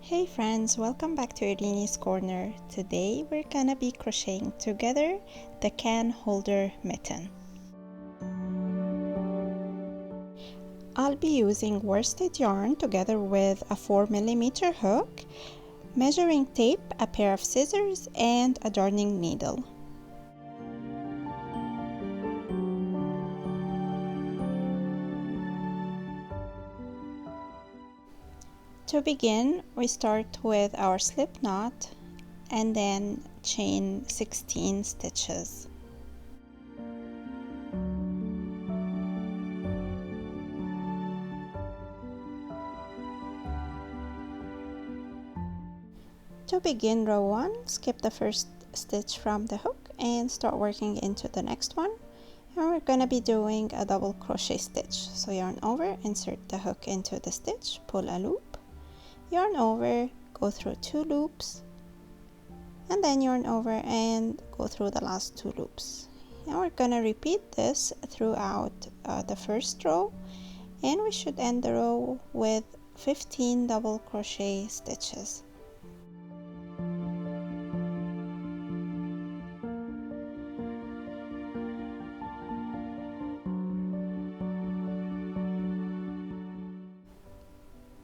Hey friends, welcome back to Irini's Corner. Today we're gonna be crocheting together the can holder mitten. I'll be using worsted yarn together with a 4mm hook, measuring tape, a pair of scissors, and a darning needle. To begin, we start with our slip knot and then chain 16 stitches. To begin row 1, skip the first stitch from the hook and start working into the next one. And we're going to be doing a double crochet stitch. So yarn over, insert the hook into the stitch, pull a loop, yarn over, go through 2 loops, and then yarn over and go through the last 2 loops. And we're going to repeat this throughout the first row, and we should end the row with 15 double crochet stitches.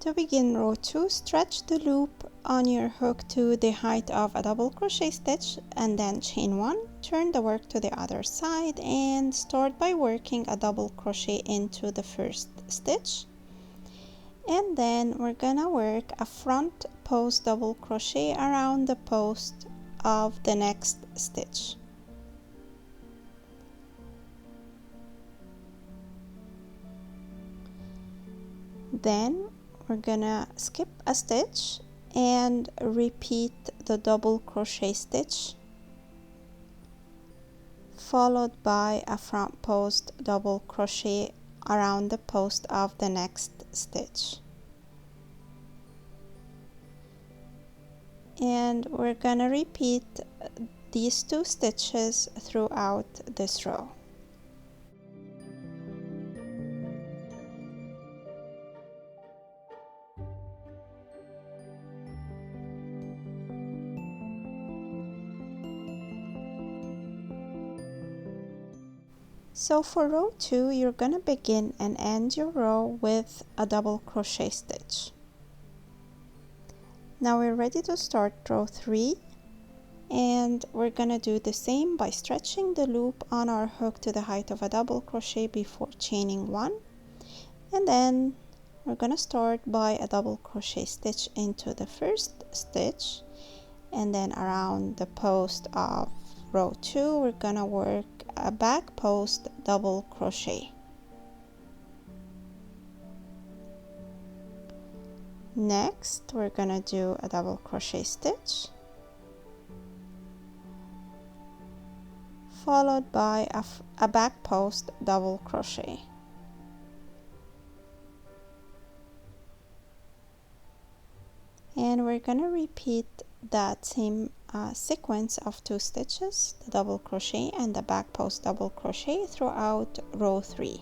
To begin row 2, stretch the loop on your hook to the height of a double crochet stitch and then chain 1, turn the work to the other side and start by working a double crochet into the first stitch. And then we're gonna work a front post double crochet around the post of the next stitch. Then we're gonna skip a stitch and repeat the double crochet stitch followed by a front post double crochet around the post of the next stitch. And we're gonna repeat these 2 stitches throughout this row. So for row 2, you're gonna begin and end your row with a double crochet stitch. Now we're ready to start row 3, and we're gonna do the same by stretching the loop on our hook to the height of a double crochet before chaining 1, and then we're gonna start by a double crochet stitch into the first stitch, and then around the post of row 2 we're gonna work a back post double crochet. Next we're gonna do a double crochet stitch followed by a back post double crochet. And we're gonna repeat that same sequence of 2 stitches, the double crochet and the back post double crochet throughout row 3.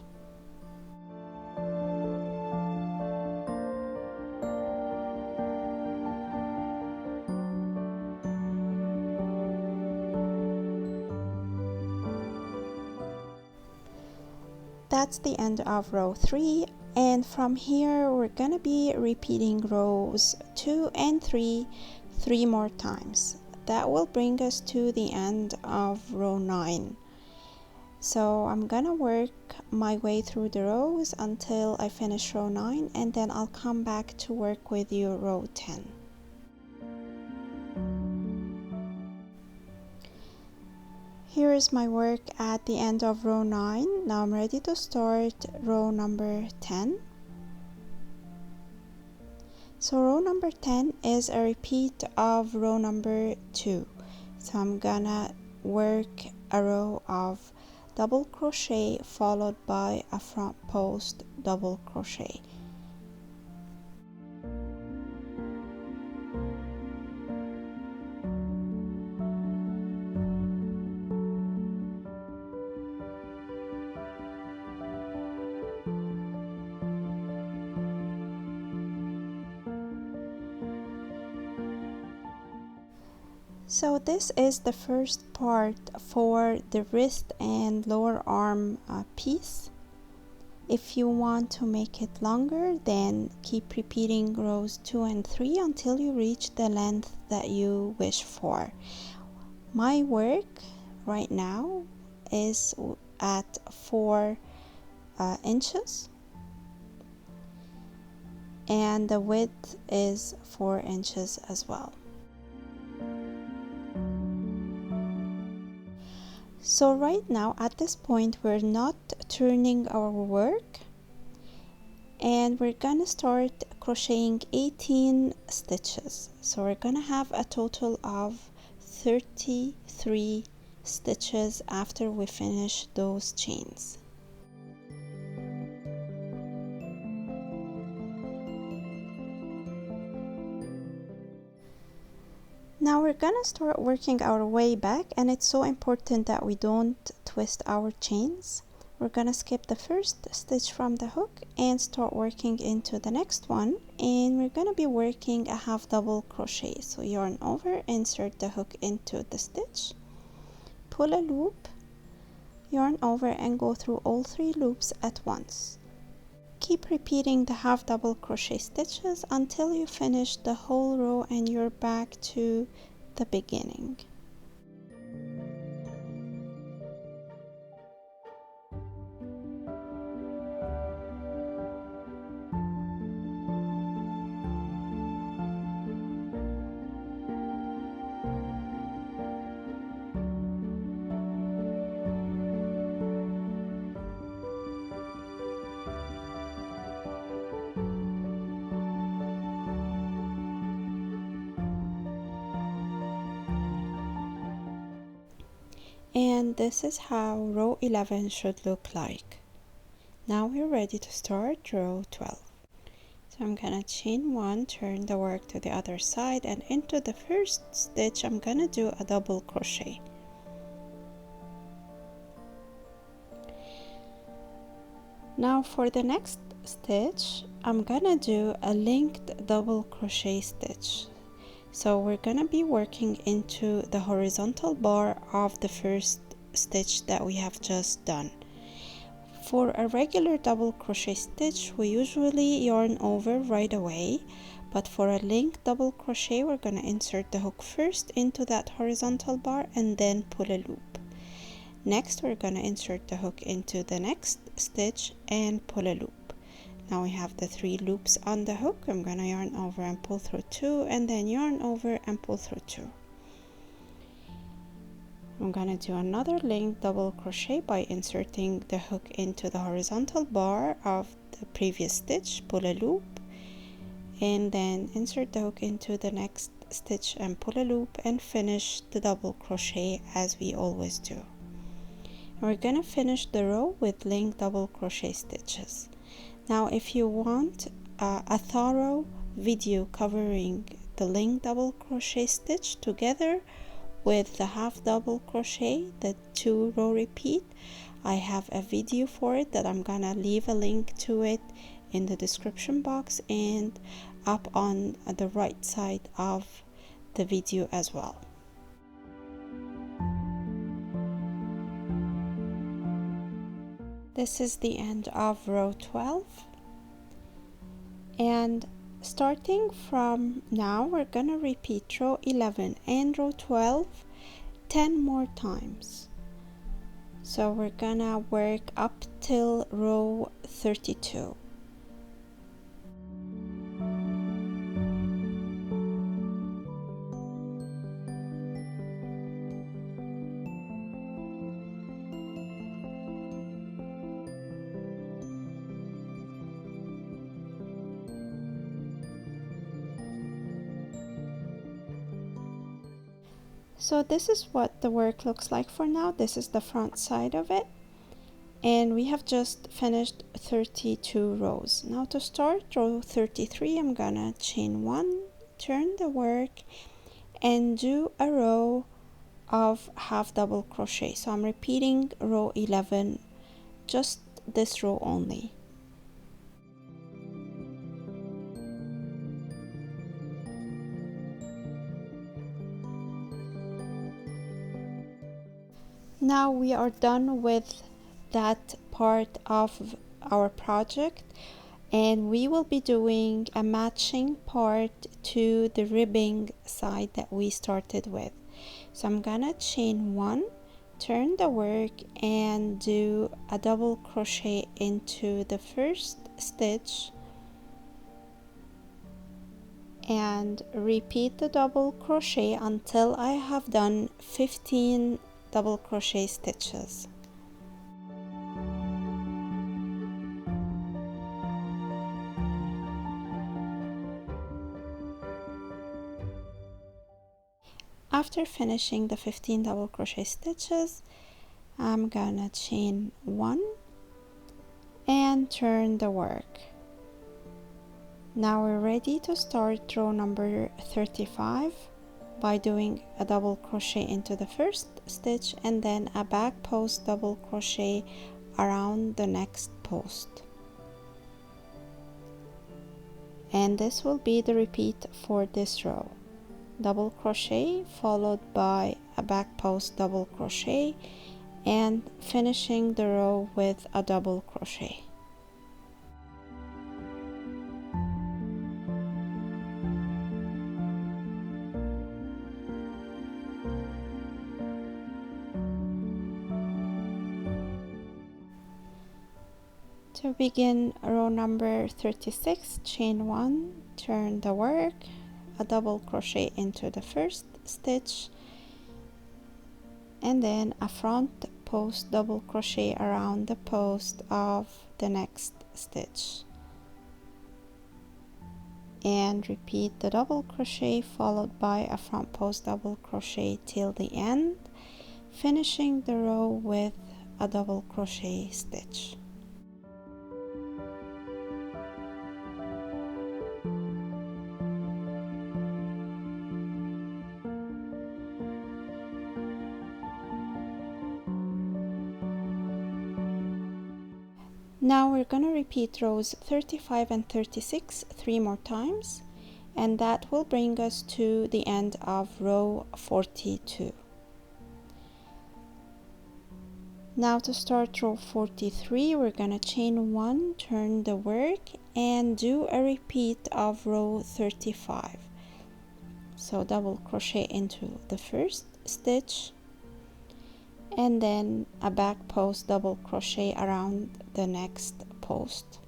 That's the end of row 3, and from here we're gonna be repeating rows 2 and 3 more times. That will bring us to the end of row 9. So I'm gonna work my way through the rows until I finish row 9, and then I'll come back to work with you row 10. Here is my work at the end of row 9. Now I'm ready to start row number 10. So row number 10 is a repeat of row number 2. So I'm gonna work a row of double crochet followed by a front post double crochet. So this is the first part for the wrist and lower arm piece. If you want to make it longer, then keep repeating rows 2 and 3 until you reach the length that you wish for. My work right now is at 4 inches, and the width is 4 inches as well. So right now at this point we're not turning our work, and we're gonna start crocheting 18 stitches. So we're gonna have a total of 33 stitches after we finish those chains. Now we're gonna start working our way back, and it's so important that we don't twist our chains. We're gonna skip the first stitch from the hook and start working into the next one, and we're gonna be working a half double crochet. So yarn over, insert the hook into the stitch, pull a loop, yarn over, and go through all 3 loops at once. Keep repeating the half double crochet stitches until you finish the whole row and you're back to the beginning. And this is how row 11 should look like. Now we're ready to start row 12. So I'm gonna chain 1, turn the work to the other side, and into the first stitch I'm gonna do a double crochet. Now for the next stitch I'm gonna do a linked double crochet stitch. So we're gonna be working into the horizontal bar of the first stitch that we have just done. For a regular double crochet stitch we usually yarn over right away, but for a linked double crochet we're gonna insert the hook first into that horizontal bar and then pull a loop. Next we're gonna insert the hook into the next stitch and pull a loop. Now we have the 3 loops on the hook. I'm gonna yarn over and pull through 2, and then yarn over and pull through 2. I'm gonna do another linked double crochet by inserting the hook into the horizontal bar of the previous stitch, pull a loop, and then insert the hook into the next stitch and pull a loop, and finish the double crochet as we always do. And we're gonna finish the row with linked double crochet stitches. Now if you want a thorough video covering the linked double crochet stitch together with the half double crochet, the 2 row repeat, I have a video for it that I'm gonna leave a link to it in the description box and up on the right side of the video as well. This is the end of row 12, and starting from now we're gonna repeat row 11 and row 12 10 more times. So we're gonna work up till row 32. So this is what the work looks like for now. This is the front side of it, and we have just finished 32 rows. Now to start row 33 I'm gonna chain 1, turn the work, and do a row of half double crochet. So I'm repeating row 11, just this row only. Now we are done with that part of our project, and we will be doing a matching part to the ribbing side that we started with. So I'm gonna chain one, turn the work, and do a double crochet into the first stitch, and repeat the double crochet until I have done 15 double crochet stitches. After finishing the 15 double crochet stitches, I'm gonna chain one and turn the work. Now we're ready to start row number 35 by doing a double crochet into the first stitch and then a back post double crochet around the next post. And this will be the repeat for this row. Double crochet followed by a back post double crochet and finishing the row with a double crochet. To begin row number 36, chain one, turn the work, a double crochet into the first stitch, and then a front post double crochet around the post of the next stitch, and repeat the double crochet followed by a front post double crochet till the end, finishing the row with a double crochet stitch. Now we're going to repeat rows 35 and 36 3 more times, and that will bring us to the end of row 42. Now to start row 43, we're going to chain one, turn the work, and do a repeat of row 35. So double crochet into the first stitch, and then a back post double crochet around the next post,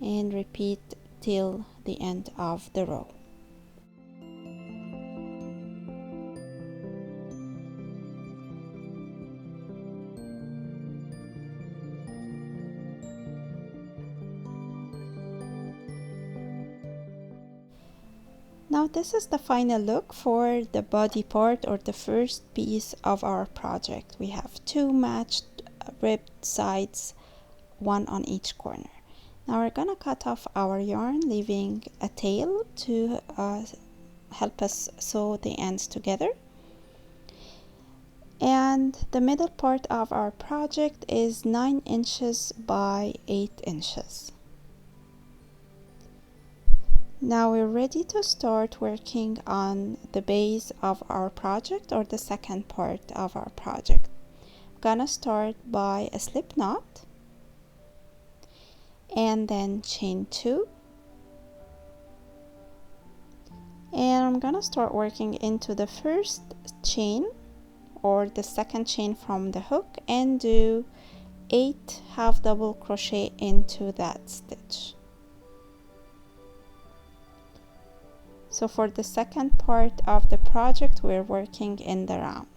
and repeat till the end of the row. Now this is the final look for the body part or the first piece of our project. We have two matched ribbed sides, one on each corner. Now we're gonna cut off our yarn, leaving a tail to help us sew the ends together. And the middle part of our project is 9 inches by 8 inches. Now we're ready to start working on the base of our project or the second part of our project. I'm gonna start by a slip knot and then chain 2, and I'm gonna start working into the first chain or the second chain from the hook and do 8 half double crochet into that stitch. So for the second part of the project, we're working in the round.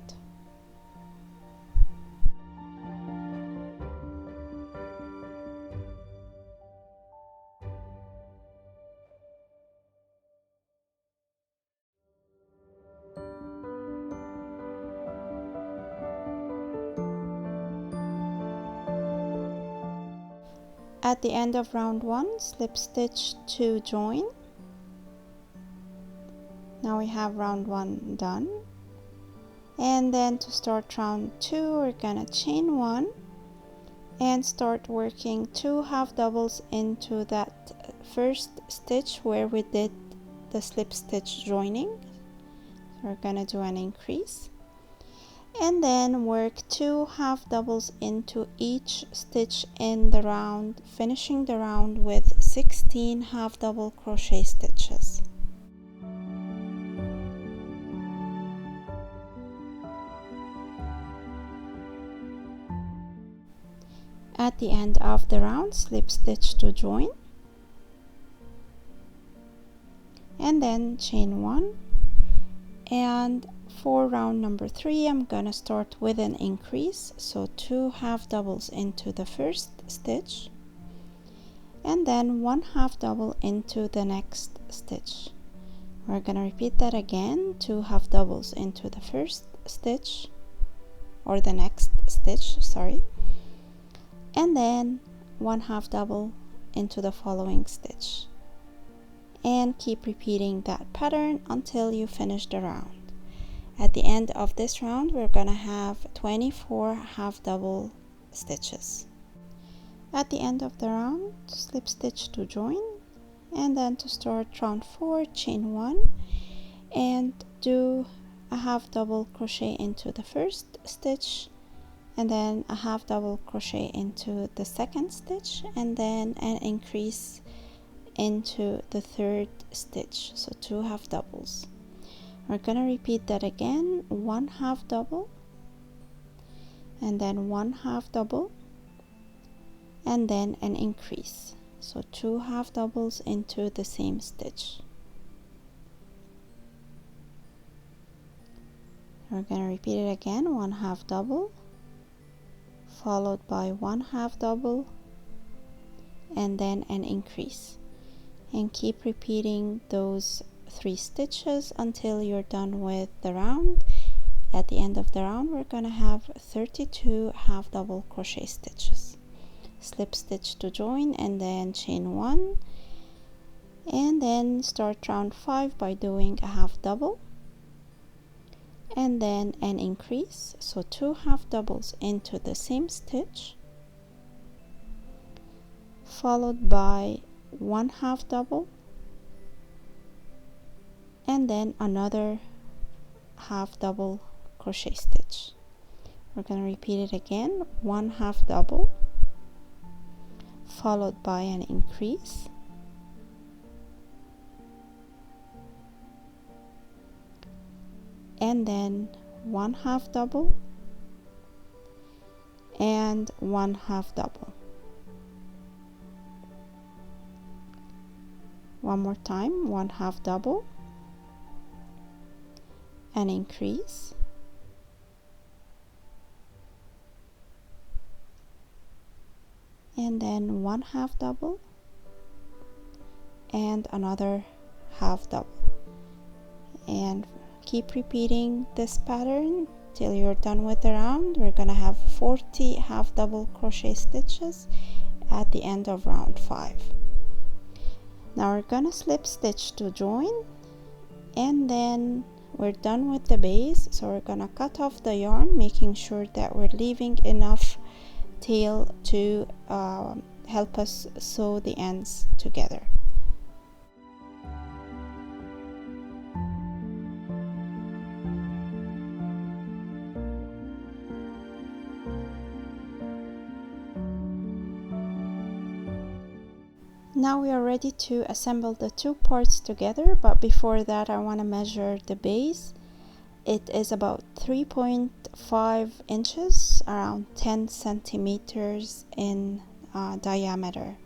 At the end of round 1, slip stitch to join. Now we have round 1 done. And then to start round 2, we're gonna chain 1 and start working 2 half doubles into that first stitch where we did the slip stitch joining. So we're gonna do an increase. and then work 2 half doubles into each stitch in the round, finishing the round with 16 half double crochet stitches. At the end of the round, slip stitch to join, and then chain 1. And for round number 3, I'm gonna start with an increase, so 2 half doubles into the first stitch, and then 1 half double into the next stitch. We're gonna repeat that again, 2 half doubles into the first stitch, or the next stitch, sorry, and then 1 half double into the following stitch, and keep repeating that pattern until you finish the round. At the end of this round, we're gonna have 24 half double stitches. At the end of the round, slip stitch to join, and then to start round 4, chain 1 and do a half double crochet into the first stitch, and then a half double crochet into the second stitch, and then an increase into the third stitch, so 2 half doubles. We're gonna repeat that again, 1 half double, and then 1 half double, and then an increase, so 2 half doubles into the same stitch. We're gonna repeat it again, 1 half double, followed by 1 half double, and then an increase, and keep repeating those 3 stitches until you're done with the round. At the end of the round, we're gonna have 32 half double crochet stitches. Slip stitch to join, and then chain 1, and then start round 5 by doing a half double, and then an increase, so 2 half doubles into the same stitch, followed by 1 half double, and then another half double crochet stitch. We're going to repeat it again, 1 half double, followed by an increase, and then 1 half double and 1 half double. One more time, 1 half double, an increase, and then 1 half double and another half double, and keep repeating this pattern till you're done with the round. We're gonna have 40 half double crochet stitches at the end of round 5. Now we're gonna slip stitch to join, and then we're done with the base, so we're gonna cut off the yarn, making sure that we're leaving enough tail to help us sew the ends together. Now we are ready to assemble the 2 parts together, but before that I want to measure the base. It is about 3.5 inches, around 10 centimeters in diameter.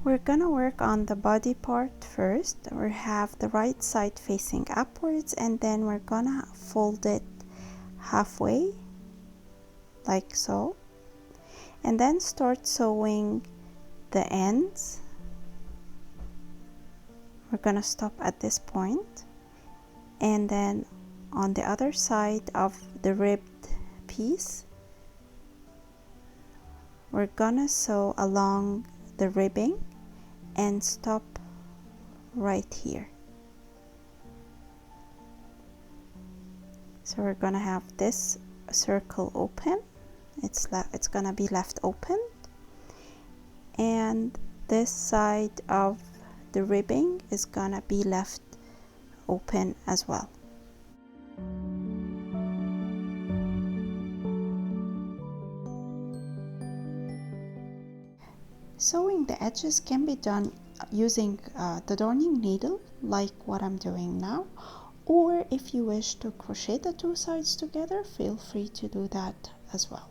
We're gonna work on the body part first. We have the right side facing upwards, and then we're gonna fold it halfway like so, and then start sewing the ends. We're gonna stop at this point, and then on the other side of the ribbed piece we're gonna sew along the ribbing and stop right here. So we're gonna have this circle open, it's gonna be left open, and this side of the ribbing is gonna be left open as well. Sewing the edges can be done using the darning needle, like what I'm doing now, or if you wish to crochet the two sides together, feel free to do that as well.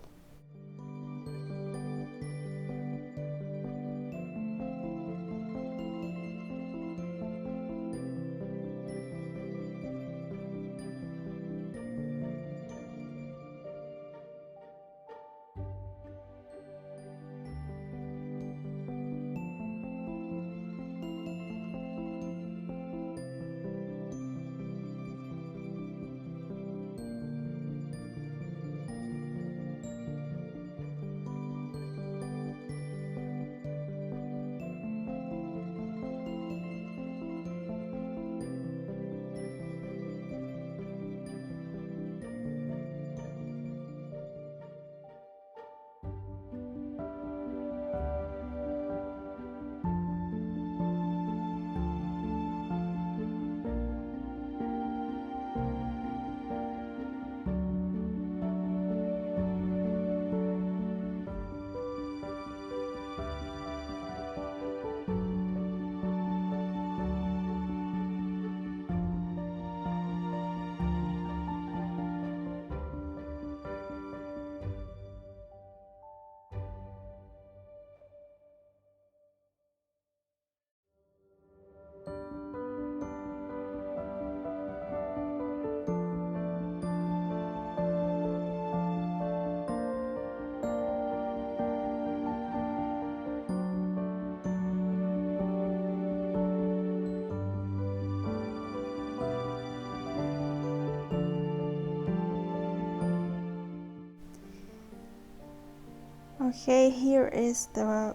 Okay, here is the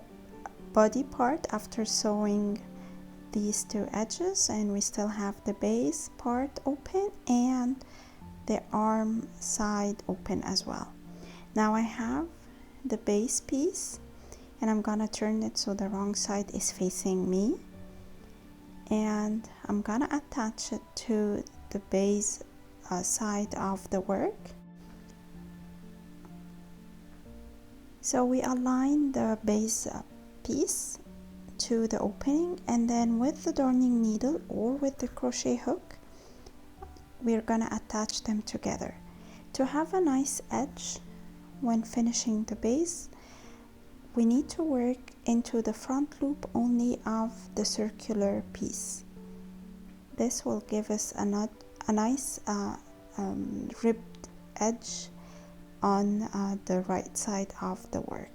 body part after sewing these two edges, and we still have the base part open and the arm side open as well. Now I have the base piece and I'm gonna turn it so the wrong side is facing me, and I'm gonna attach it to the base side of the work. So we align the base piece to the opening, and then with the darning needle or with the crochet hook we're gonna attach them together. To have a nice edge when finishing the base, we need to work into the front loop only of the circular piece. This will give us a nice ribbed edge on the right side of the work.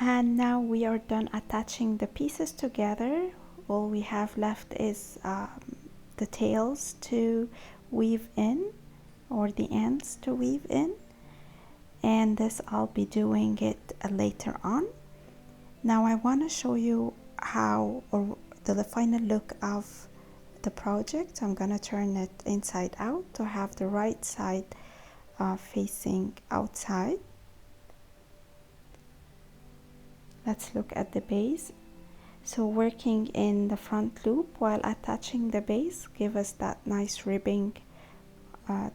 And now we are done attaching the pieces together. All we have left is the tails to weave in, or the ends to weave in, and this I'll be doing it later on. Now I want to show you how, or the final look of the project. I'm gonna turn it inside out to have the right side facing outside. Let's look at the base. So working in the front loop while attaching the base give us that nice ribbing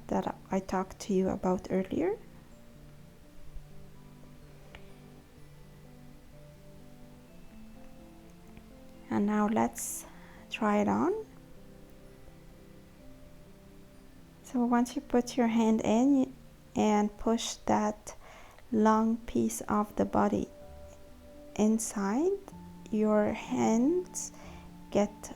that I talked to you about earlier. And now let's try it on. So once you put your hand in and push that long piece of the body inside, your hands get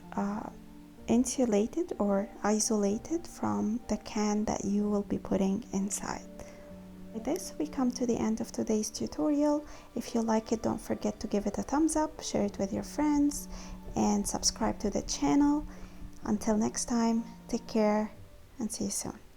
insulated or isolated from the can that you will be putting inside. With this, we come to the end of today's tutorial. If you like it, don't forget to give it a thumbs up, share it with your friends, and subscribe to the channel. Until next time, take care and see you soon.